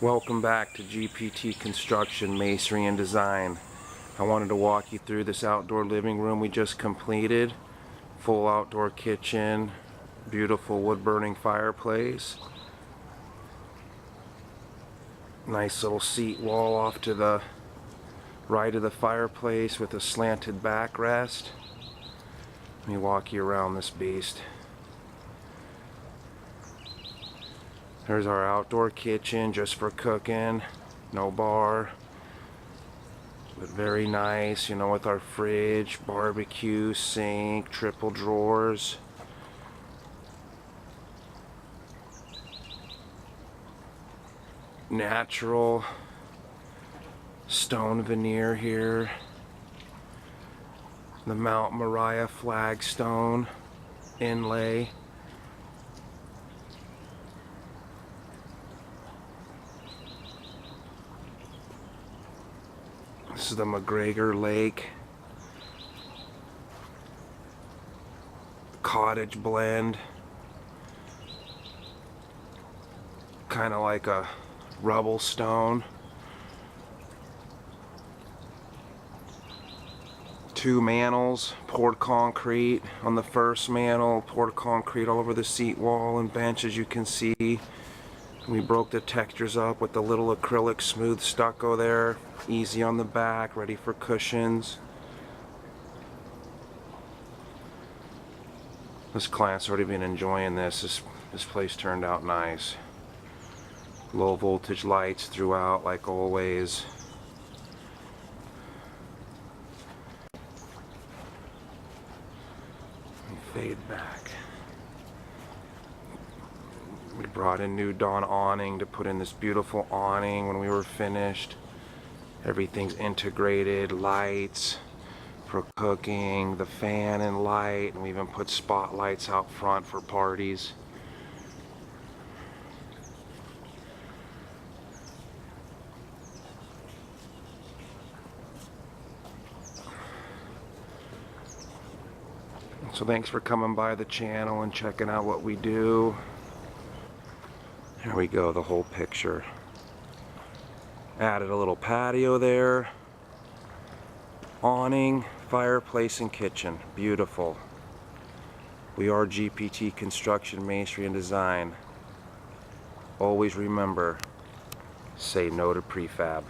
Welcome back to GPT Construction Masonry and Design. I wanted to walk you through this outdoor living room we just completed. Full outdoor kitchen, beautiful wood burning fireplace. Nice little seat wall off to the right of the fireplace with a slanted backrest. Let me walk you around this beast. There's our outdoor kitchen just for cooking, no bar, but very nice, you know, with our fridge, barbecue, sink, triple drawers. Natural stone veneer here. The Mount Mariah flagstone inlay. This is the McGregor Lake Cottage Blend. Kind of like a rubble stone. Two mantles, poured concrete on the first mantle, poured concrete all over the seat wall and bench, as you can see. We broke the textures up with the little acrylic smooth stucco there. Easy on the back, ready for cushions. This client's already been enjoying this. This place turned out nice. Low voltage lights throughout like always. Fade back. We brought in new dawn awning to put in this beautiful awning when we were finished. Everything's integrated, lights for cooking, the fan and light, and we even put spotlights out front for parties. So thanks for coming by the channel and checking out what we do. There we go, the whole picture. Added a little patio there. Awning, fireplace, and kitchen. Beautiful. We are GPT Construction Masonry and Design. Always remember, say no to prefab.